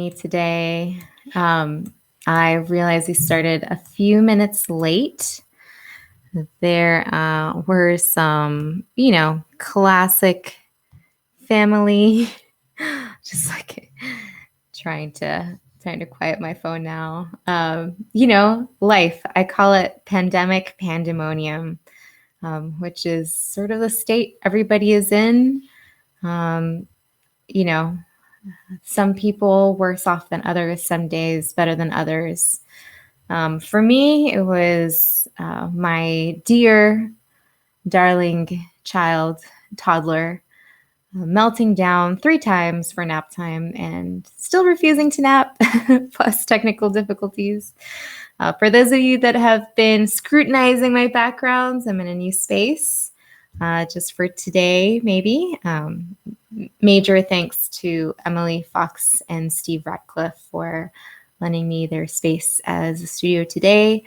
me today. I realized we started a few minutes late. There were some, classic family, just like trying to quiet my phone now. Life. I call it pandemic pandemonium, which is sort of the state everybody is in. Um, you know, some people worse off than others, some days better than others. For me, it was my dear, darling child, toddler, melting down 3 times for nap time and still refusing to nap, plus technical difficulties. For those of you that have been scrutinizing my backgrounds, I'm in a new space just for today, maybe. Major thanks to Emily Fox and Steve Ratcliffe for lending me their space as a studio today,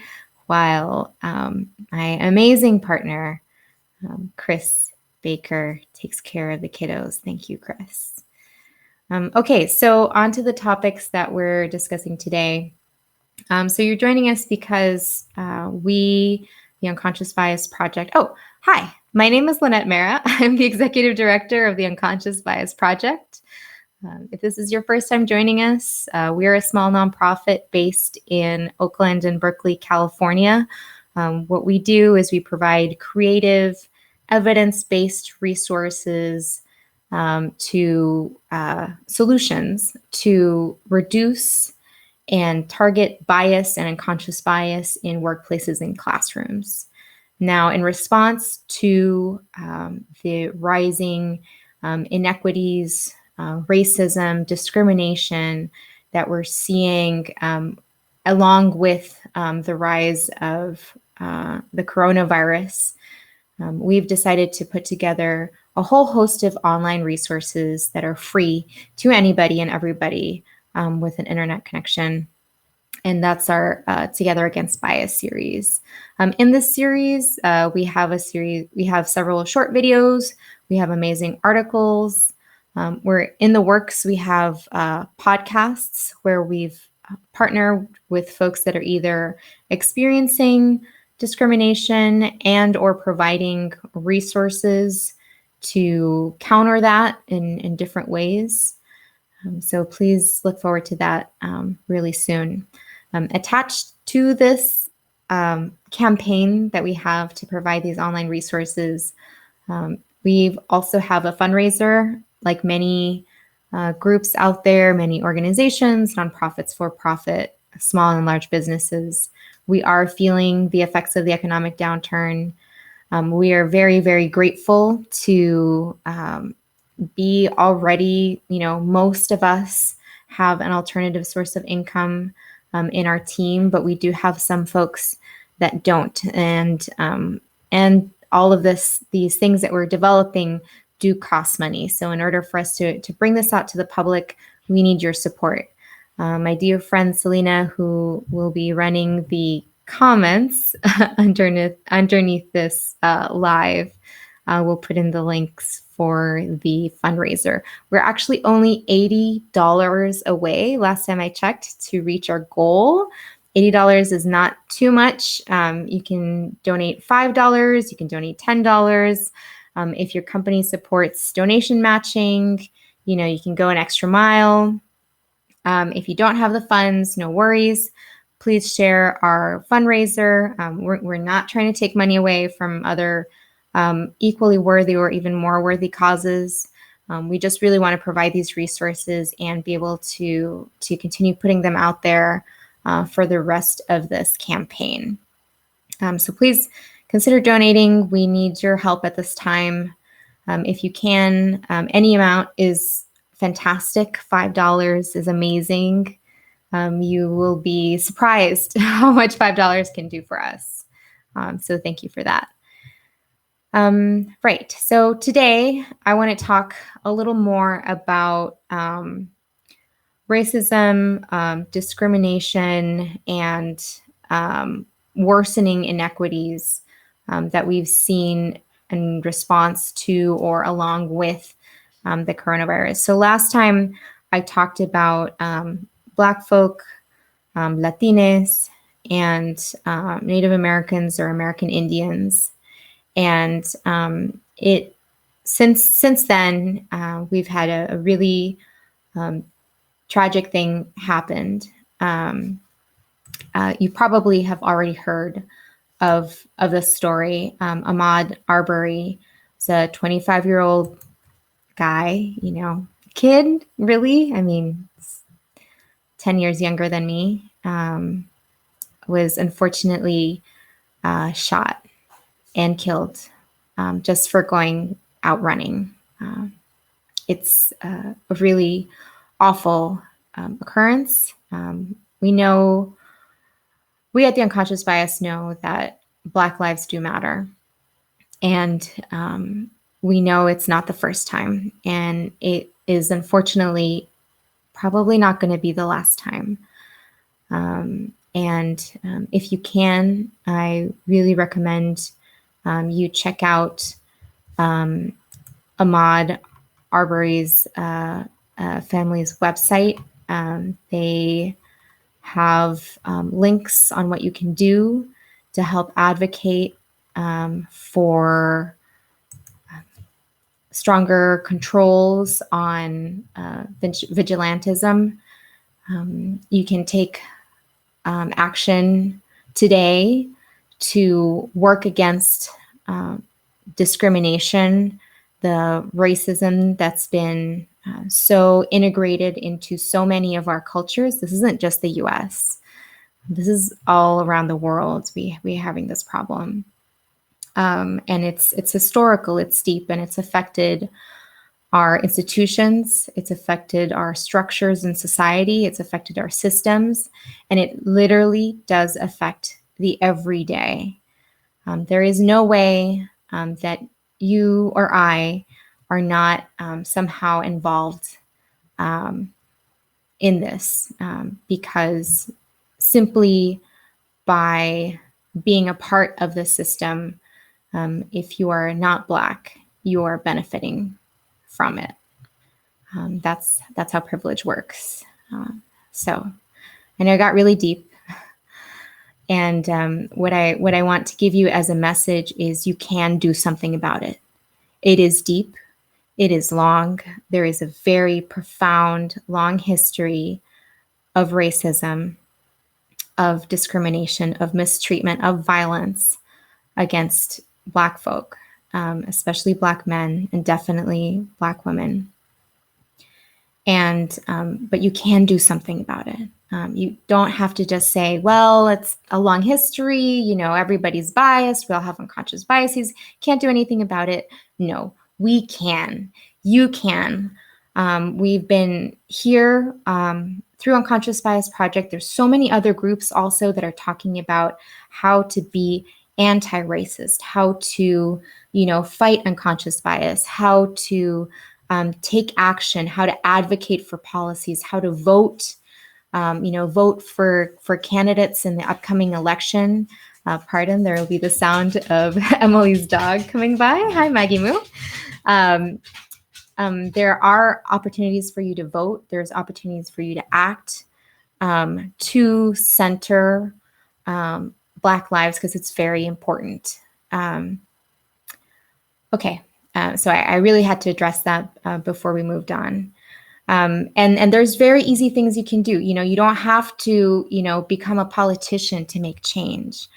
while my amazing partner, Chris Baker, takes care of the kiddos. Thank you, Chris. Okay, so on to the topics that we're discussing today. So you're joining us because we, the Unconscious Bias Project. Oh, hi, my name is Linet Mera. I'm the Executive Director of the Unconscious Bias Project. If this is your first time joining us, we are a small nonprofit based in Oakland and Berkeley, California. What we do is we provide creative, evidence-based resources to solutions to reduce and target bias and unconscious bias in workplaces and classrooms. Now, in response to the rising inequities, racism, discrimination that we're seeing, along with the rise of the coronavirus, we've decided to put together a whole host of online resources that are free to anybody and everybody with an internet connection. And that's our Together Against Bias series. In this series, we have several short videos. We have amazing articles. We're in the works. We have podcasts where we've partnered with folks that are either experiencing discrimination and or providing resources to counter that in different ways. So please look forward to that really soon. Attached to this campaign that we have to provide these online resources, we also have a fundraiser, like many groups out there, many organizations, nonprofits, for-profit, small and large businesses. We are feeling the effects of the economic downturn. We are very, very grateful to be already, most of us have an alternative source of income in our team, but we do have some folks that don't. And all of these things that we're developing do cost money. So in order for us to bring this out to the public, we need your support. My dear friend Selena, who will be running the comments underneath this live, will put in the links for the fundraiser. We're actually only $80 away, last time I checked, to reach our goal. $80 is not too much. You can donate $5, you can donate $10. If your company supports donation matching, you can go an extra mile. If you don't have the funds, no worries. Please share our fundraiser. We're not trying to take money away from other equally worthy or even more worthy causes. We just really want to provide these resources and be able to continue putting them out there for the rest of this campaign. So please consider donating. We need your help at this time. If you can, any amount is fantastic. $5 is amazing. You will be surprised how much $5 can do for us. So thank you for that. Right. So today I want to talk a little more about racism, discrimination, and worsening inequities that we've seen in response to or along with the coronavirus. So last time I talked about Black folk, Latinas, and Native Americans or American Indians. And it since then, we've had a really tragic thing happened. You probably have already heard of this story. Ahmaud Arbery is a 25-year-old guy, kid, really. I mean, 10 years younger than me, was unfortunately shot and killed just for going out running. It's a really awful occurrence. We at the Unconscious Bias know that Black lives do matter. And we know it's not the first time. And it is unfortunately probably not going to be the last time. If you can, I really recommend you check out Ahmaud Arbery's family's website. They have links on what you can do to help advocate for stronger controls on vigilantism. You can take action today to work against discrimination, the racism that's been so integrated into so many of our cultures. This isn't just the US. This is all around the world. We're having this problem. And it's historical, it's deep, and it's affected our institutions, it's affected our structures in society, it's affected our systems, and it literally does affect the everyday. There is no way that you or I are not somehow involved in this, because simply by being a part of the system, if you are not Black, you are benefiting from it. That's how privilege works. So I know I got really deep. And what I want to give you as a message is you can do something about it. It is deep. It is long. There is a very profound, long history of racism, of discrimination, of mistreatment, of violence against Black folk, especially Black men, and definitely Black women. And but you can do something about it. You don't have to just say, well, it's a long history, everybody's biased, we all have unconscious biases, can't do anything about it. No, we can. You can. We've been here through Unconscious Bias Project. There's so many other groups also that are talking about how to be anti-racist, how to, fight unconscious bias, how to take action, how to advocate for policies, how to vote, vote for candidates in the upcoming election. Pardon, there will be the sound of Emily's dog coming by. Hi, Maggie Moo. There are opportunities for you to vote. There's opportunities for you to act to center Black lives, because it's very important. Okay, so I really had to address that before we moved on. And there's very easy things you can do. You don't have to, become a politician to make change.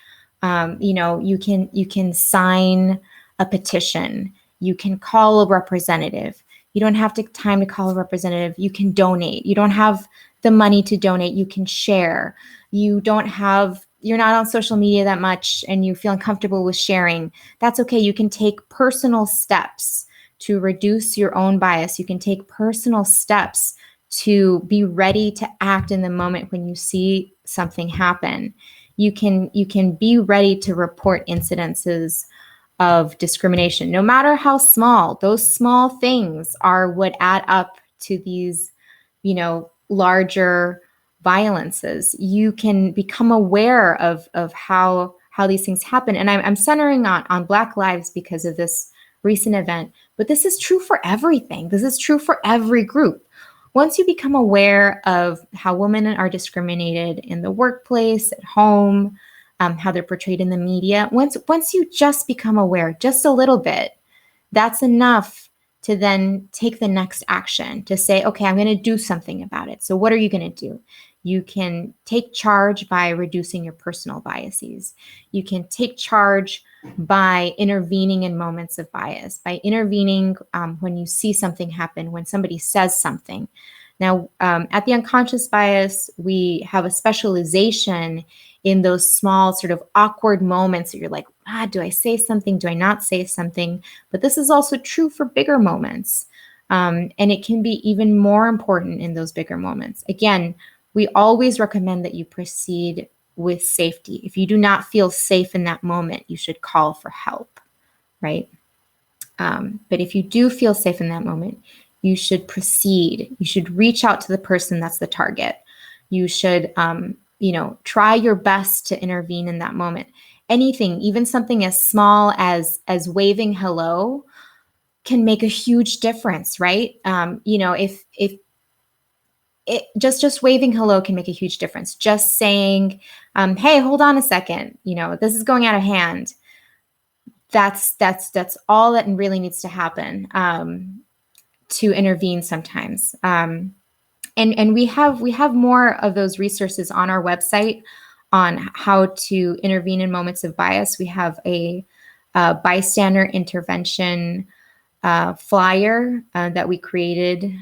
You can sign a petition. You can call a representative. You don't have time to call a representative. You can donate. You don't have the money to donate. You can share. You're not on social media that much and you feel uncomfortable with sharing. That's okay. You can take personal steps to reduce your own bias. You can take personal steps to be ready to act in the moment when you see something happen. You can be ready to report incidences of discrimination, no matter how small. Those small things are what add up to these, larger violences. You can become aware of how these things happen. And I'm centering on Black lives because of this recent event, but this is true for everything. This is true for every group. once you become aware of how women are discriminated in the workplace, at home, how they're portrayed in the media, once you just become aware just a little bit, that's enough to then take the next action to say, okay, I'm going to do something about it. So what are you going to do? You can take charge by reducing your personal biases. You can take charge by intervening in moments of bias, by intervening when you see something happen, when somebody says something. Now, at the unconscious bias, we have a specialization in those small sort of awkward moments that you're like, do I say something? Do I not say something? But this is also true for bigger moments. And it can be even more important in those bigger moments. Again, we always recommend that you proceed with safety. If you do not feel safe in that moment, you should call for help, right? But if you do feel safe in that moment, you should proceed. You should reach out to the person that's the target. You should, try your best to intervene in that moment. Anything, even something as small as waving hello, can make a huge difference, right? If just waving hello can make a huge difference. Just saying, hey, hold on a second, this is going out of hand. That's all that really needs to happen to intervene sometimes. And we have more of those resources on our website on how to intervene in moments of bias. We have a bystander intervention flyer that we created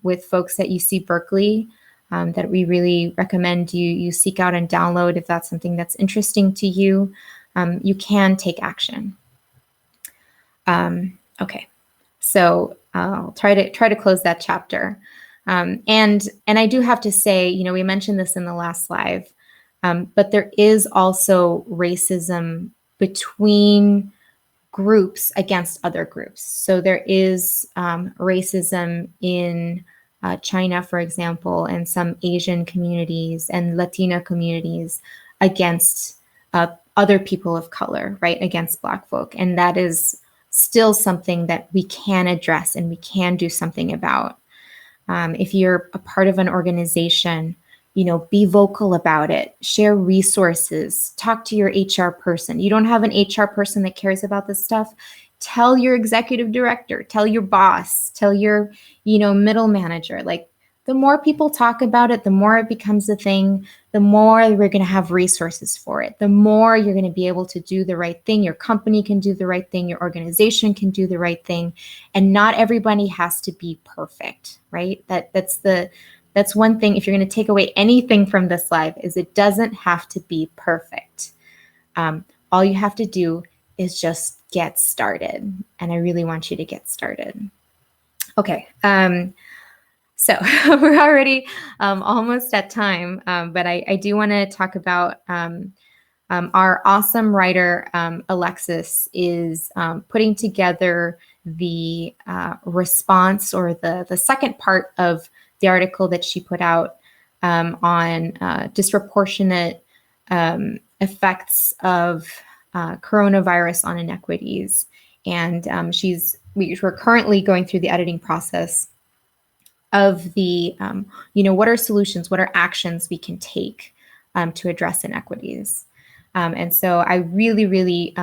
with folks at UC Berkeley that we really recommend you seek out and download if that's something that's interesting to you. You can take action. Okay, so I'll try to close that chapter. And I do have to say, we mentioned this in the last slide, but there is also racism between groups against other groups. So there is racism in China, for example, and some Asian communities and Latina communities against other people of color, right, against Black folk. And that is still something that we can address and we can do something about. If you're a part of an organization, be vocal about it, share resources, talk to your HR person. You don't have an HR person that cares about this stuff, tell your executive director, tell your boss, tell your, middle manager. Like, the more people talk about it, the more it becomes a thing, the more we're going to have resources for it, the more you're going to be able to do the right thing. Your company can do the right thing. Your organization can do the right thing. And not everybody has to be perfect, right? That's one thing. If you're going to take away anything from this live, is it doesn't have to be perfect. All you have to do is just get started. And I really want you to get started. Okay. So we're already almost at time, but I do want to talk about our awesome writer, Alexis, is putting together the response, or the second part of the article that she put out on disproportionate effects of coronavirus on inequities. And we're currently going through the editing process of the, what are solutions, what are actions we can take to address inequities. And so I really, really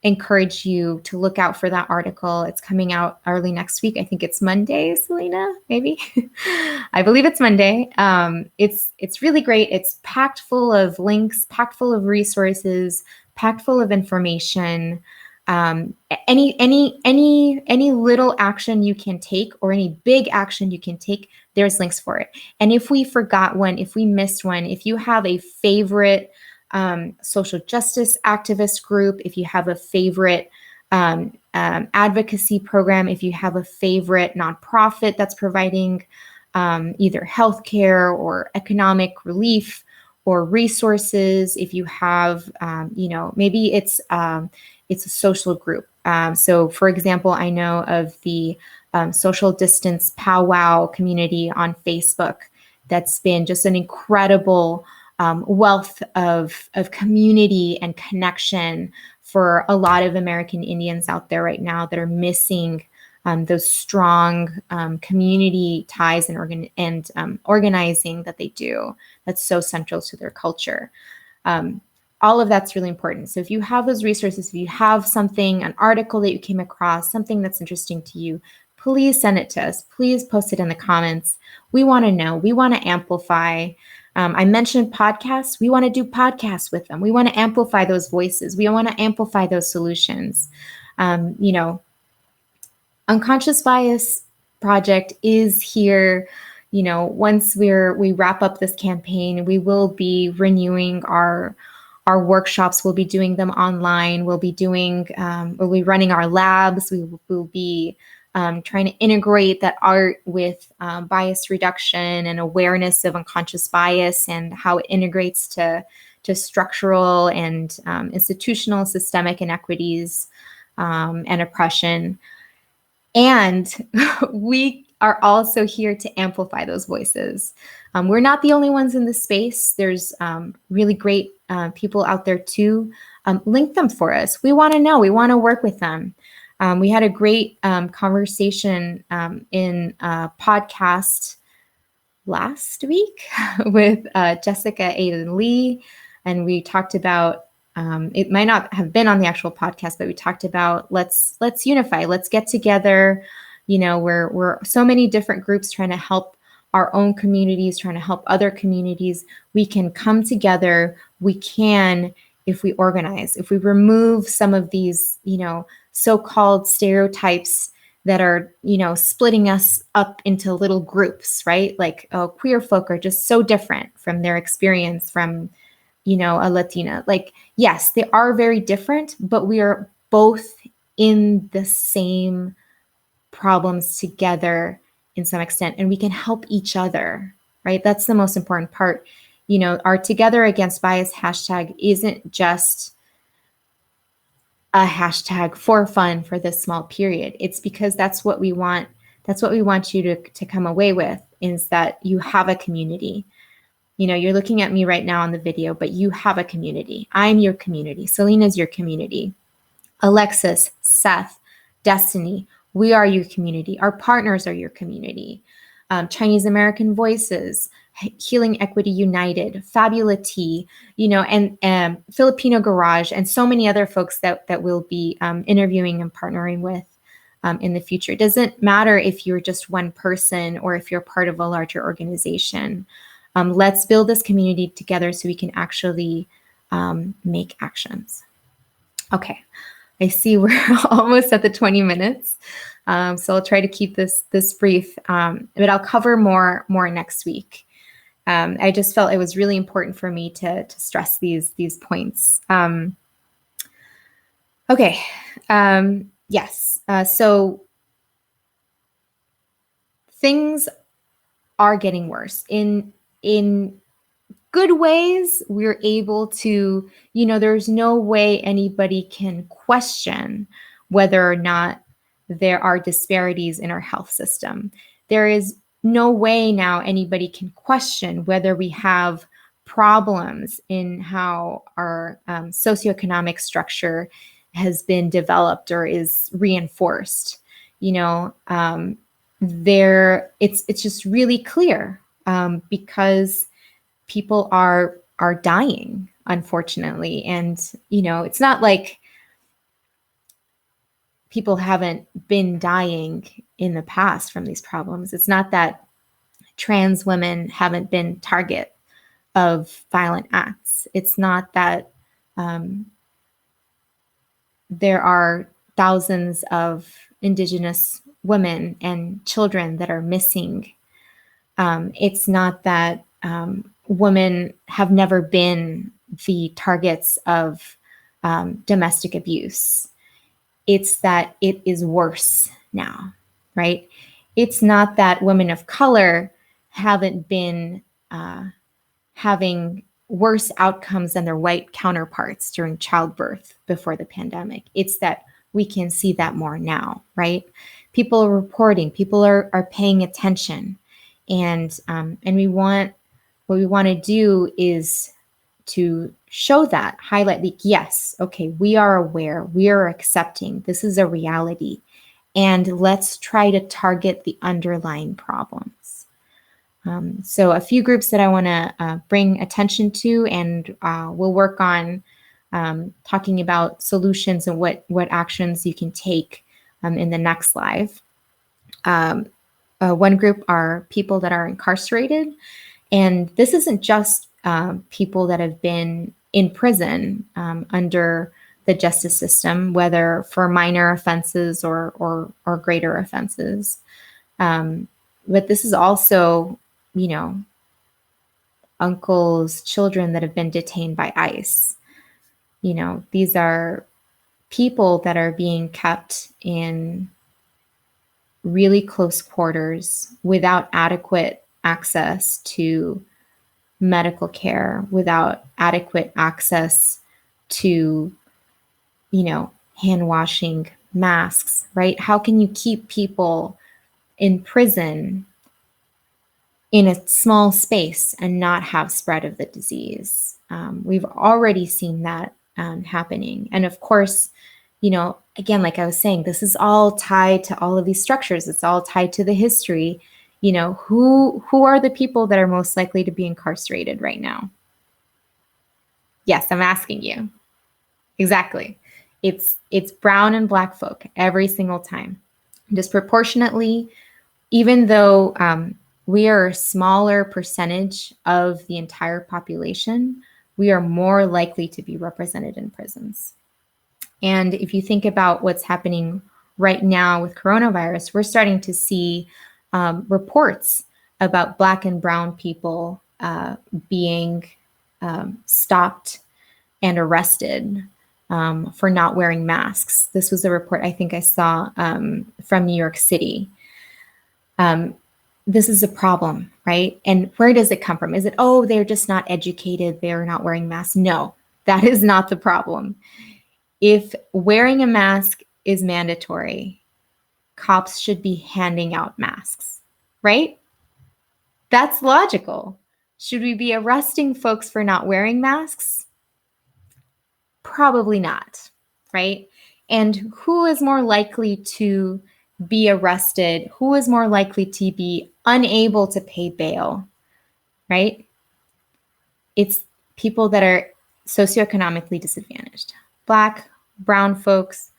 encourage you to look out for that article. It's coming out early next week. I think it's Monday, Selena, maybe. I believe it's Monday. It's really great. It's packed full of links, packed full of resources, packed full of information. Any little action you can take, or any big action you can take, there's links for it. And if we forgot one, if we missed one, if you have a favorite social justice activist group, if you have a favorite advocacy program, if you have a favorite nonprofit that's providing either healthcare or economic relief or resources, if you have, maybe it's a social group. So for example, I know of the social distance powwow community on Facebook that's been just an incredible wealth of community and connection for a lot of American Indians out there right now that are missing those strong community ties and organizing that they do. That's so central to their culture. All of that's really important. So if you have those resources, if you have something, an article that you came across, something that's interesting to you, please send it to us. Please post it in the comments. We want to know. We want to amplify. I mentioned podcasts. We want to do podcasts with them. We want to amplify those voices. We want to amplify those solutions. Unconscious Bias Project is here. Once we wrap up this campaign, we will be renewing our workshops. We'll be doing them online. We'll be running our labs. We will be trying to integrate that art with bias reduction and awareness of unconscious bias and how it integrates to structural and institutional systemic inequities and oppression. And we are also here to amplify those voices. We're not the only ones in this space. There's really great people out there too. Link them for us. We want to know. We want to work with them. We had a great conversation in a podcast last week with Jessica Aiden Lee, and we talked about it might not have been on the actual podcast, but we talked about let's unify, let's get together. We're so many different groups trying to help our own communities, trying to help other communities. We can come together. We can, if we organize, if we remove some of these, so-called stereotypes that are, splitting us up into little groups, right? Like, queer folk are just so different from their experience from, a Latina. Like, yes, they are very different, but we are both in the same problems together in some extent, and we can help each other, right? That's the most important part. Our Together Against Bias hashtag isn't just a hashtag for fun for this small period. It's because that's what we want. That's what we want you to come away with, is that you have a community. You're looking at me right now on the video, but you have a community. I'm your community. Selena's your community. Alexis, Seth, Destiny, we are your community. Our partners are your community. Chinese American Voices, Healing Equity United, Fabulity, and Filipino Garage, and so many other folks that we'll be interviewing and partnering with in the future. It doesn't matter if you're just one person or if you're part of a larger organization. Let's build this community together so we can actually make actions. Okay, I see we're almost at the 20 minutes. So I'll try to keep this brief, but I'll cover more next week. I just felt it was really important for me to stress these points. Okay. Yes. So things are getting worse. In good ways, we're able to, there's no way anybody can question whether or not there are disparities in our health system. There is no way now anybody can question whether we have problems in how our socioeconomic structure has been developed or is reinforced. It's just really clear because people are dying, unfortunately, and it's not like people haven't been dying in the past from these problems. It's not that trans women haven't been target of violent acts. It's not that there are thousands of Indigenous women and children that are missing. It's not that women have never been the targets of domestic abuse. It's that it is worse now, right? It's not that women of color haven't been having worse outcomes than their white counterparts during childbirth before the pandemic. It's that we can see that more now, right? People are reporting, people are paying attention, and what we want to do is to show that, highlight the, yes, okay, we are aware, we are accepting, this is a reality, and let's try to target the underlying problems. So a few groups that I want to bring attention to, and we'll work on talking about solutions and what actions you can take in the next live. One group are people that are incarcerated, and this isn't just people that have been in prison under the justice system, whether for minor offenses or greater offenses. But this is also, uncles' children that have been detained by ICE. These are people that are being kept in really close quarters without adequate access to medical care, without adequate access to, hand washing, masks, right? How can you keep people in prison in a small space and not have spread of the disease? We've already seen that happening. And of course, again, like I was saying, this is all tied to all of these structures. It's all tied to the history. Who are the people that are most likely to be incarcerated right now? Yes, I'm asking you. Exactly. It's brown and Black folk every single time. Disproportionately, even though we are a smaller percentage of the entire population, we are more likely to be represented in prisons. And if you think about what's happening right now with coronavirus, we're starting to see reports about Black and brown people being stopped and arrested for not wearing masks. This was a report I think I saw from New York City. This is a problem, right? And where does it come from? Is it, they're just not educated, they're not wearing masks? No, that is not the problem. If wearing a mask is mandatory, cops should be handing out masks, right? That's logical. Should we be arresting folks for not wearing masks? Probably not, right? And who is more likely to be arrested? Who is more likely to be unable to pay bail, right? It's people that are socioeconomically disadvantaged. Black, brown folks,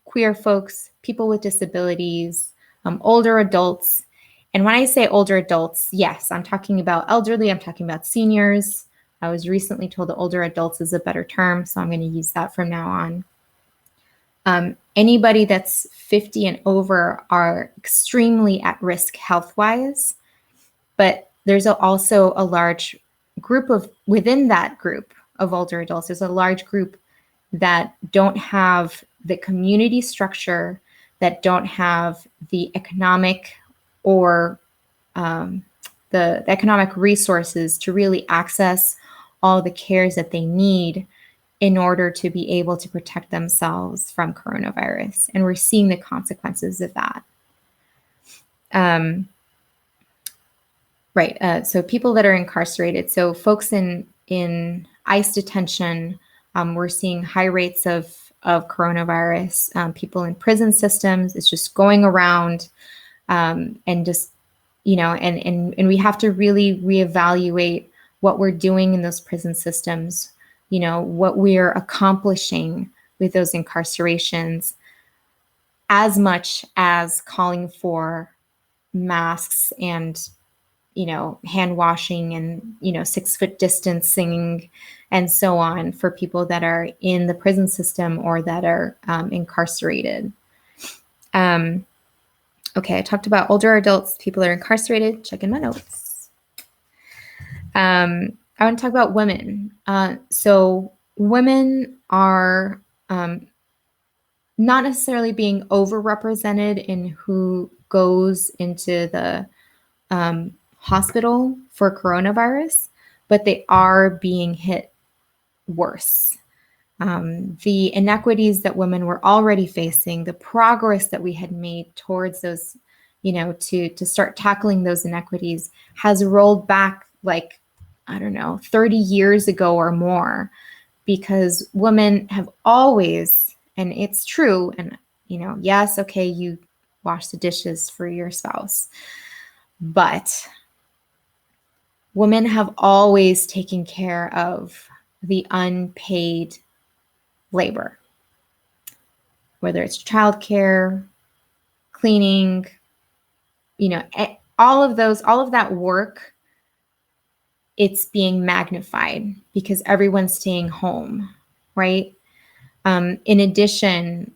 queer folks, people with disabilities, older adults. And when I say older adults, yes, I'm talking about elderly, I'm talking about seniors. I was recently told that older adults is a better term, so I'm going to use that from now on. Anybody that's 50 and over are extremely at risk health-wise, but there's also a large group within that group of older adults, there's a large group that don't have the community structure, that don't have the economic or the economic resources to really access all the cares that they need in order to be able to protect themselves from coronavirus. And we're seeing the consequences of that. So people that are incarcerated, so folks in ICE detention, we're seeing high rates of coronavirus. People in prison systems, it's just going around, and just, and we have to really reevaluate what we're doing in those prison systems, what we're accomplishing with those incarcerations, as much as calling for masks and, hand washing and, 6-foot distancing and so on for people that are in the prison system or that are incarcerated. Okay, I talked about older adults, people that are incarcerated. Check in my notes. I want to talk about women. So women are not necessarily being overrepresented in who goes into the hospital for coronavirus, but they are being hit worse. The inequities that women were already facing, the progress that we had made towards those, to start tackling those inequities has rolled back 30 years ago or more, because women have always, and it's true, and Yes, okay, you wash the dishes for your spouse, but women have always taken care of the unpaid labor, whether it's childcare, cleaning, all of that work. It's being magnified because everyone's staying home, right? In addition,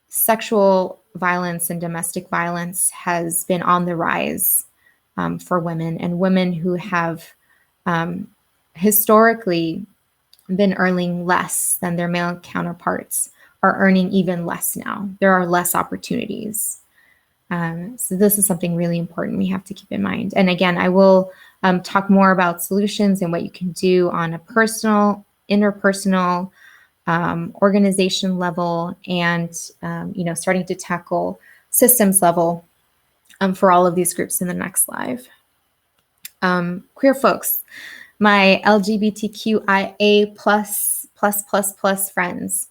sexual violence and domestic violence has been on the rise for women, and women who have um, historically been earning less than their male counterparts are earning even less now. There are less opportunities. So this is something really important we have to keep in mind. And again, I will talk more about solutions and what you can do on a personal, interpersonal, organization level, and starting to tackle systems level for all of these groups in the next live. Queer folks, my LGBTQIA plus friends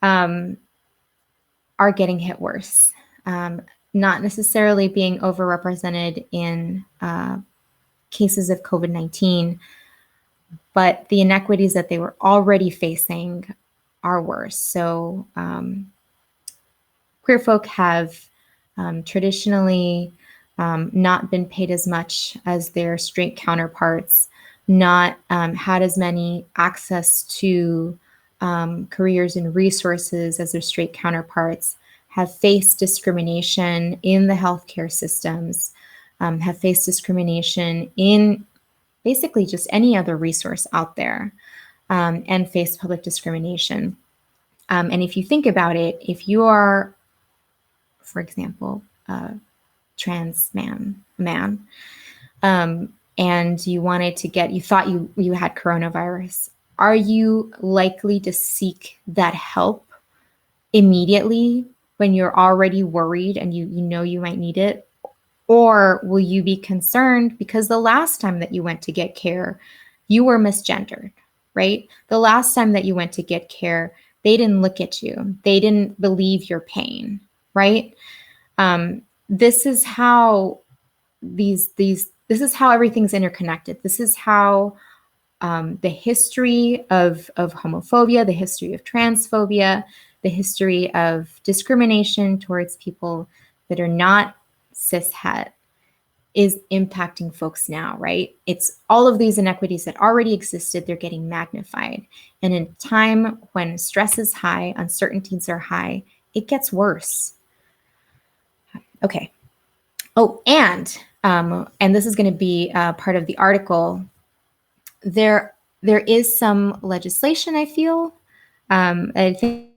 are getting hit worse. Not necessarily being overrepresented in cases of COVID-19, but the inequities that they were already facing are worse. So queer folk have traditionally not been paid as much as their straight counterparts, not had as many access to careers and resources as their straight counterparts, have faced discrimination in the healthcare systems, have faced discrimination in basically just any other resource out there, and faced public discrimination. And if you think about it, if you are, for example, a trans man, and you thought you had coronavirus, are you likely to seek that help immediately when you're already worried and you know you might need it? Or will you be concerned because the last time that you went to get care, you were misgendered, right? The last time that you went to get care, they didn't look at you. They didn't believe your pain, right? This is how this is how everything's interconnected. This is how the history of homophobia, the history of transphobia, the history of discrimination towards people that are not cishet is impacting folks now, right? It's all of these inequities that already existed, they're getting magnified. And in a time when stress is high, uncertainties are high, it gets worse. Okay. Oh, and this is going to be part of the article. There is some legislation, I feel. I think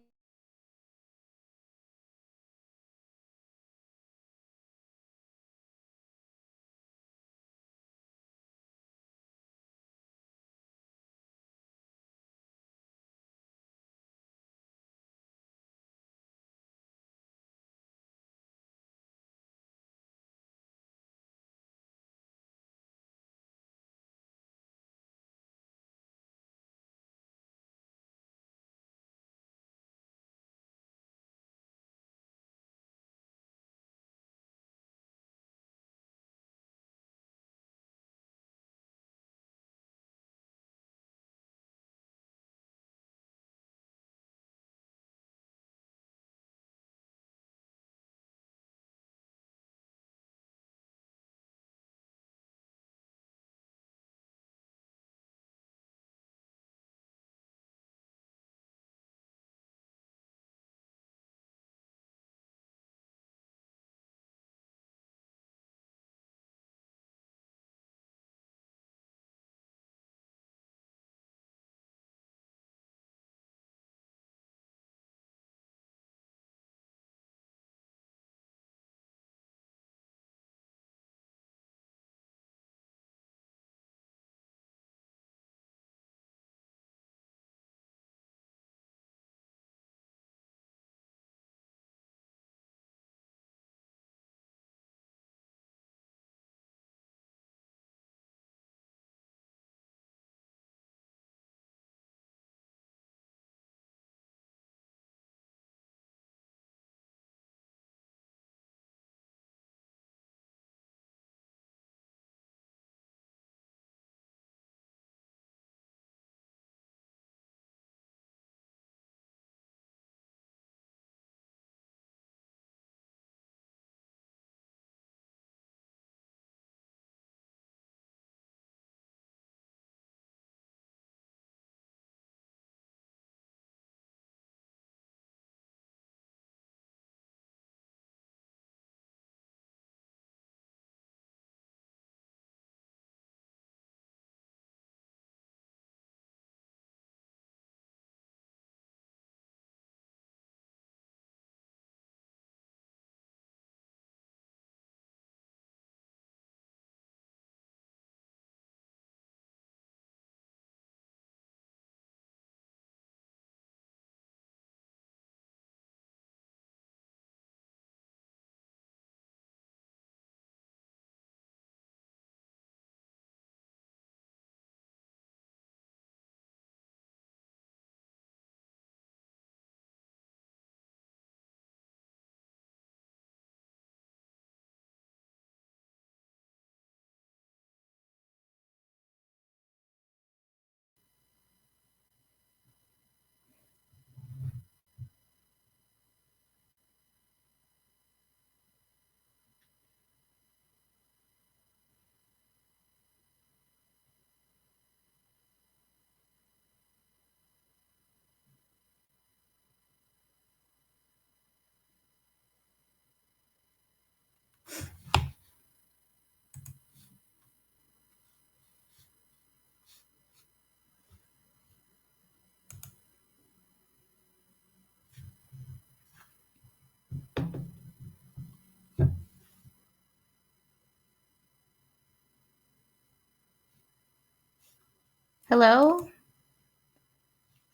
Hello?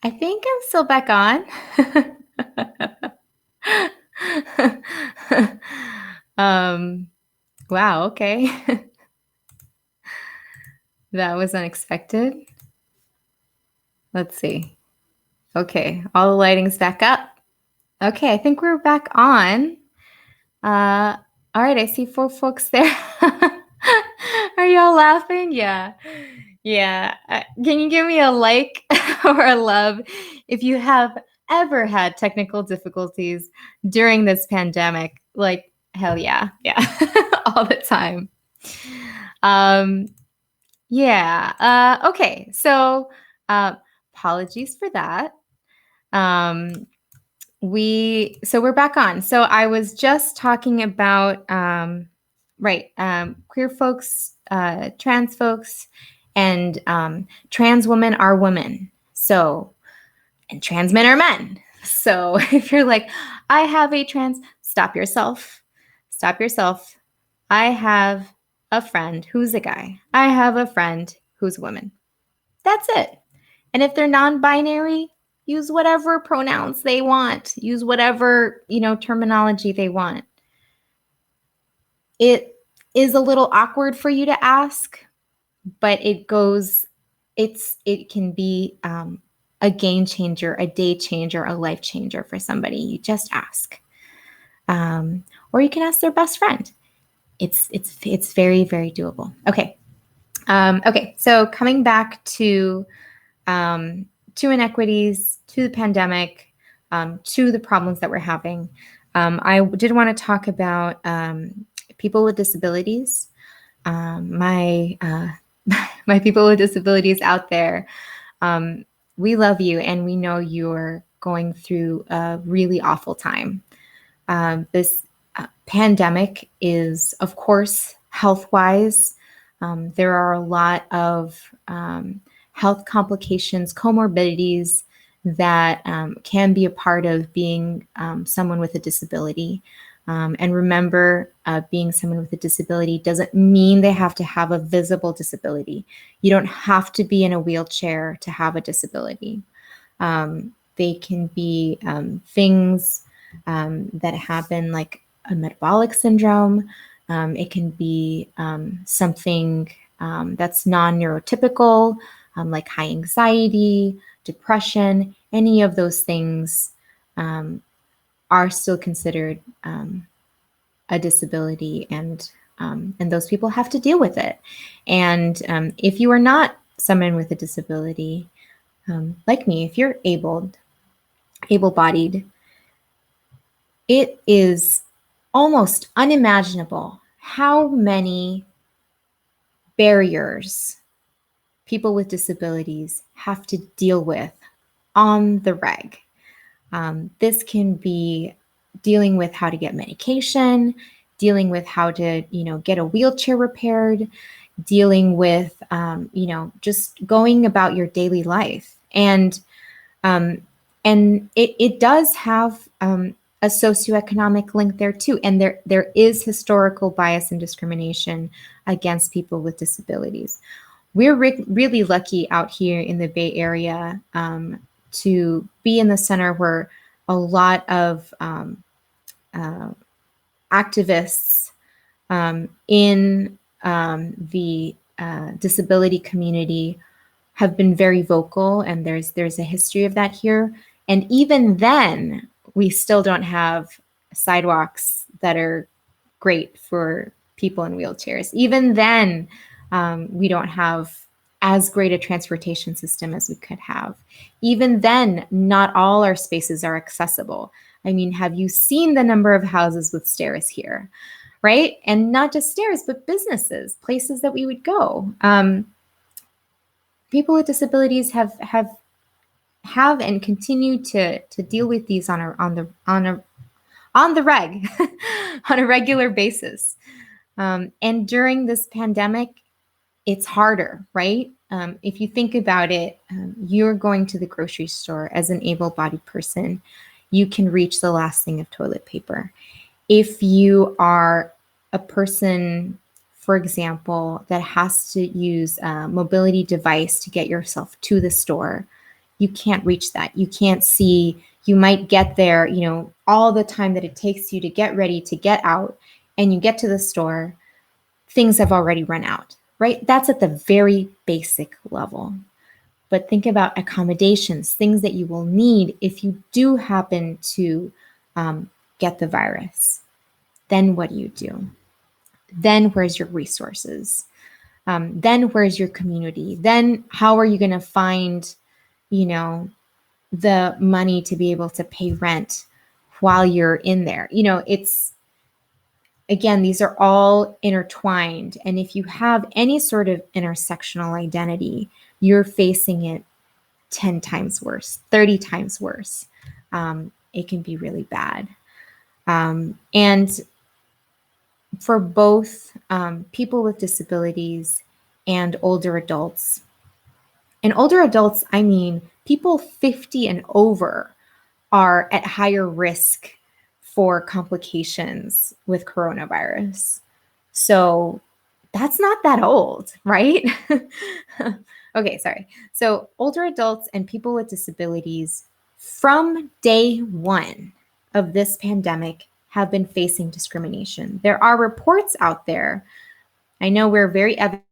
I think I'm still back on. um, wow, okay. That was unexpected. Let's see. Okay, all the lighting's back up. Okay, I think we're back on. All right, I see 4 folks there. Are y'all laughing? Yeah. Yeah. Can you give me a like or a love if you have ever had technical difficulties during this pandemic? Like, hell yeah. Yeah. All the time. Um, yeah. Okay. So, apologies for that. We're back on. So I was just talking about queer folks, trans folks, and trans women are women. So, and trans men are men. So if you're like, I have a trans, stop yourself. Stop yourself. I have a friend who's a guy. I have a friend who's a woman. That's it. And if they're non-binary, use whatever pronouns they want. Use whatever, terminology they want. It is a little awkward for you to ask, but it can be a game changer, a day changer, a life changer for somebody. You just ask. Or you can ask their best friend. It's very, very doable. Okay. Okay. So coming back to inequities, to the pandemic, to the problems that we're having. I did want to talk about people with disabilities. My people with disabilities out there, we love you and we know you're going through a really awful time. This pandemic is, of course, health-wise. There are a lot of health complications, comorbidities that can be a part of being someone with a disability. And remember, being someone with a disability doesn't mean they have to have a visible disability. You don't have to be in a wheelchair to have a disability. They can be things that happen like a metabolic syndrome. It can be something that's non-neurotypical, like high anxiety, depression. Any of those things are still considered a disability, and those people have to deal with it. And if you are not someone with a disability, like me, if you're able-bodied, it is almost unimaginable how many barriers people with disabilities have to deal with on the reg. This can be dealing with how to get medication, dealing with how to, get a wheelchair repaired, dealing with, just going about your daily life. And it does have a socioeconomic link there too. And there is historical bias and discrimination against people with disabilities. We're really lucky out here in the Bay Area to be in the center where a lot of activists in the disability community have been very vocal, and there's a history of that here. And even then, we still don't have sidewalks that are great for people in wheelchairs. Even then, we don't have as great a transportation system as we could have. Even then, not all our spaces are accessible. I mean, have you seen the number of houses with stairs here, right? And not just stairs, but businesses, places that we would go. People with disabilities have and continue to deal with these on the reg on a regular basis. And during this pandemic, it's harder, right? If you think about it, you're going to the grocery store as an able-bodied person. You can reach the last thing of toilet paper. If you are a person for example, that has to use a mobility device to get yourself to the store, you can't reach that. You can't see, you might get there, all the time that it takes you to get ready to get out, and you get to the store, things have already run out, right? That's at the very basic level. But think about accommodations, things that you will need if you do happen to get the virus. Then what do? Then where's your resources? Then where's your community? Then how are you going to find, the money to be able to pay rent while you're in there? It's, again, these are all intertwined. And if you have any sort of intersectional identity, you're facing it 10 times worse, 30 times worse. It can be really bad. And for both people with disabilities and older adults, I mean people 50 and over are at higher risk for complications with coronavirus. So that's not that old, right? Okay, sorry. So older adults and people with disabilities from day one of this pandemic have been facing discrimination. There are reports out there. I know we're very evident.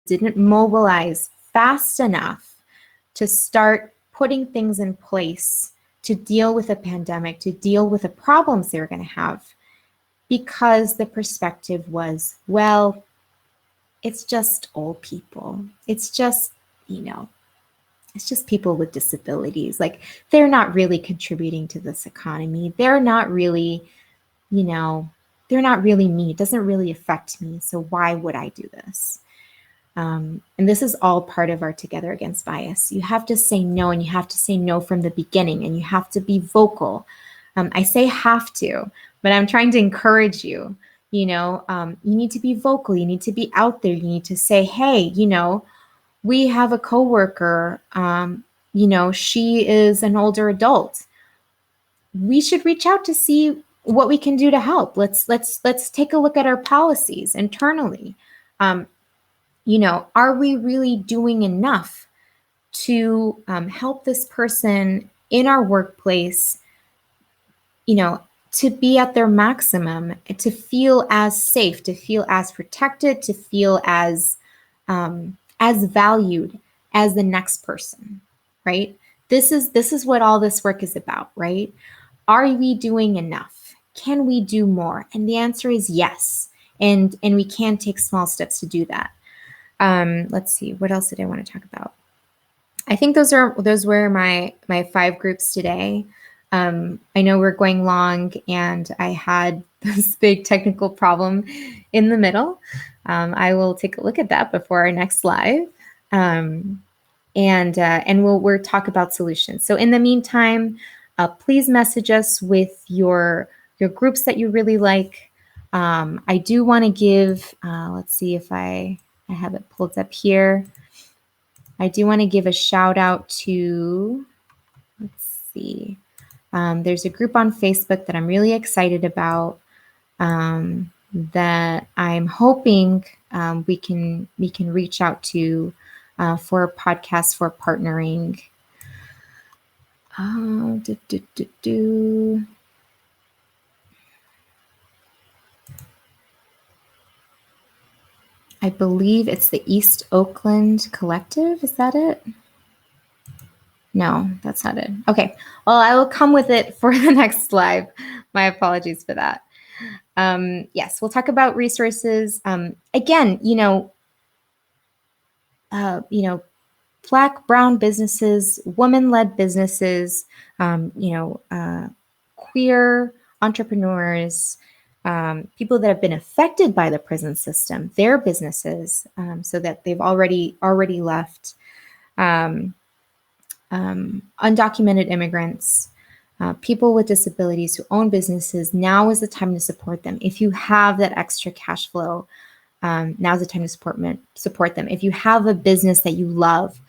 Didn't mobilize fast enough to start putting things in place to deal with a pandemic, to deal with the problems they were going to have, because the perspective was, well, it's just old people. It's just, it's just people with disabilities. Like, they're not really contributing to this economy. They're not really, they're not really me. It doesn't really affect me. So why would I do this? And this is all part of our Together Against Bias. You have to say no, and you have to say no from the beginning, and you have to be vocal. I say have to, but I'm trying to encourage you. You need to be vocal. You need to be out there. You need to say, hey, we have a coworker. She is an older adult. We should reach out to see what we can do to help. Let's take a look at our policies internally. Are we really doing enough to help this person in our workplace, to be at their maximum, to feel as safe, to feel as protected, to feel as valued as the next person, right? This is what all this work is about, right? Are we doing enough? Can we do more? And the answer is yes. And we can take small steps to do that. Let's see, what else did I want to talk about? I think those were my 5 groups today. I know we're going long, and I had this big technical problem in the middle. I will take a look at that before our next live, and we'll talk about solutions. So in the meantime, please message us with your groups that you really like. I do want to give, let's see if I have it pulled up here. I do want to give a shout out to, let's see, there's a group on Facebook that I'm really excited about, that I'm hoping we can reach out to for podcasts for partnering. I believe it's the East Oakland Collective. Is that it? No, that's not it. Okay. Well, I will come with it for the next live. My apologies for that. Yes, we'll talk about resources. Again, Black, brown businesses, women-led businesses, queer entrepreneurs, people that have been affected by the prison system, their businesses, so that they've already left, undocumented immigrants, people with disabilities who own businesses. Now is the time to support them. If you have that extra cash flow, now's the time to support them. If you have a business that you love,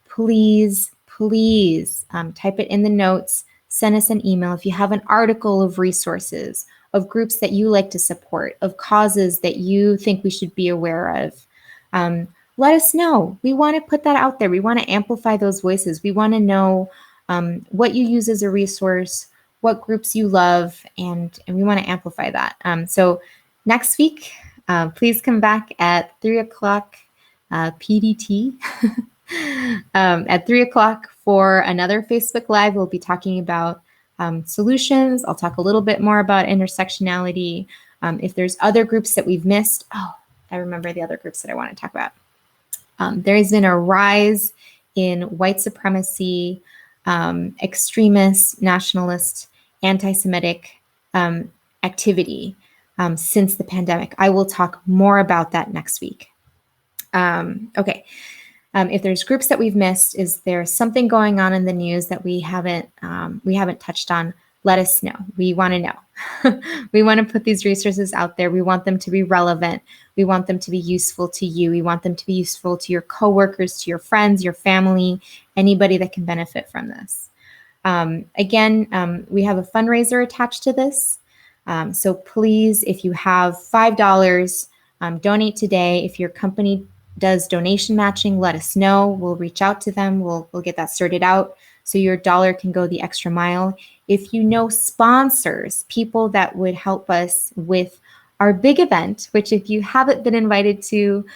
please please type it in the notes, send us an email. If you have an article of resources, of groups that you like to support, of causes that you think we should be aware of, let us know. We want to put that out there. We want to amplify those voices. We want to know what you use as a resource, what groups you love, and we want to amplify that. So next week, please come back at 3 o'clock PDT. At 3 o'clock for another Facebook Live. We'll be talking about solutions. I'll talk a little bit more about intersectionality. If there's other groups that we've missed, I remember the other groups that I want to talk about. There has been a rise in white supremacy, extremist, nationalist, anti-Semitic activity since the pandemic. I will talk more about that next week. Okay. If there's groups that we've missed, is there something going on in the news that we haven't touched on? Let us know. We want to know. We want to put these resources out there. We want them to be relevant. We want them to be useful to you. We want them to be useful to your coworkers, to your friends, your family, anybody that can benefit from this. Again, we have a fundraiser attached to this. So please, if you have $5, donate today. If your company does donation matching, let us know. We'll reach out to them. We'll get that sorted out so your dollar can go the extra mile. If you know sponsors, people that would help us with our big event, which if you haven't been invited to,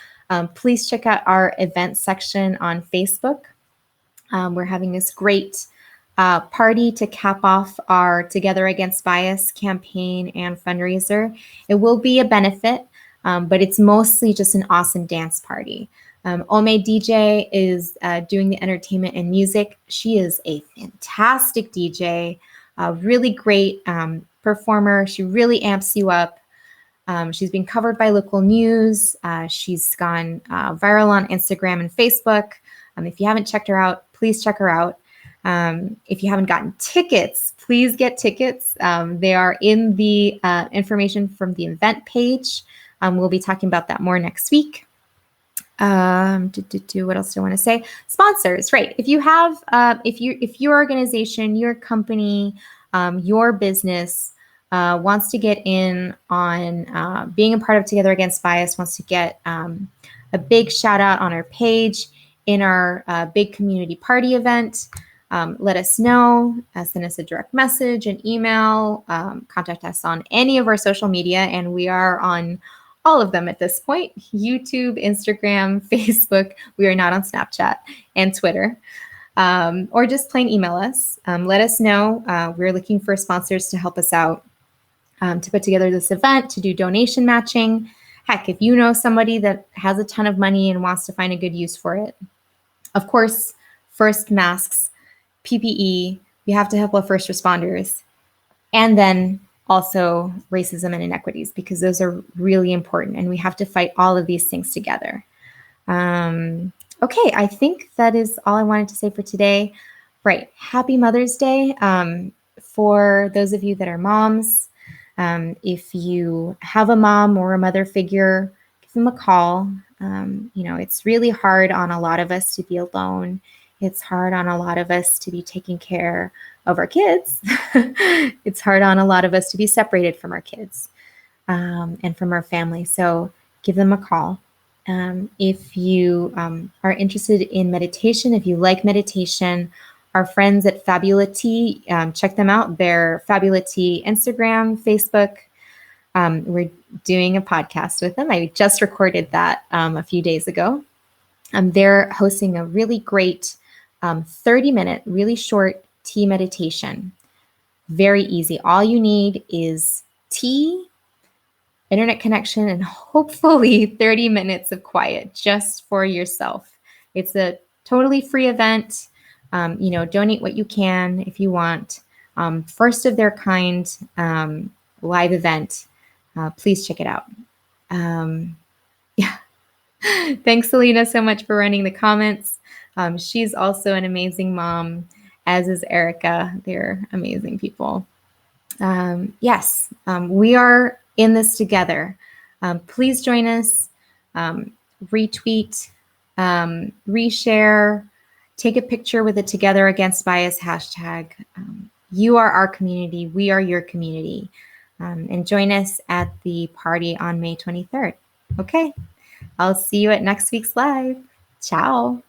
please check out our event section on Facebook. We're having this great party to cap off our Together Against Bias campaign and fundraiser. It will be a benefit. But it's mostly just an awesome dance party. Ome DJ is doing the entertainment and music. She is a fantastic DJ, a really great performer. She really amps you up. She's been covered by local news. She's gone viral on Instagram and Facebook. If you haven't checked her out, please check her out. If you haven't gotten tickets, please get tickets. They are in the information from the event page. We'll be talking about that more next week. What else do I want to say? Sponsors, right? If you have, if your organization, your company, your business wants to get in on being a part of Together Against Bias, wants to get a big shout out on our page in our big community party event, let us know. Send us a direct message, an email, contact us on any of our social media, and we are on all of them at this point: YouTube, Instagram, Facebook. We are not on Snapchat and Twitter. Or just plain email us. Let us know. We're looking for sponsors to help us out to put together this event, to do donation matching. Heck, if you know somebody that has a ton of money and wants to find a good use for it. Of course, first masks, PPE, we have to help our first responders. And then also racism and inequities, because those are really important and we have to fight all of these things together. Okay, I think that is all I wanted to say for today. Right, happy Mother's Day. For those of you that are moms, if you have a mom or a mother figure, give them a call. It's really hard on a lot of us to be alone. It's hard on a lot of us to be taking care of our kids. It's hard on a lot of us to be separated from our kids and from our family. So give them a call. If you are interested in meditation, if you like meditation, our friends at Fabulity, check them out. They're Fabulity Instagram, Facebook. We're doing a podcast with them. I just recorded that a few days ago. They're hosting a really great 30-minute, really short tea meditation. Very easy. All you need is tea, internet connection, and hopefully 30 minutes of quiet just for yourself. It's a totally free event. Donate what you can if you want. First of their kind live event. Please check it out. Yeah. Thanks, Selena, so much for running the comments. She's also an amazing mom, as is Erica. They're amazing people. Yes, we are in this together. Please join us, retweet, reshare, Take a picture with the Together Against Bias hashtag. You are our community. We are your community. And join us at the party on May 23rd. Okay, I'll see you at next week's live. Ciao.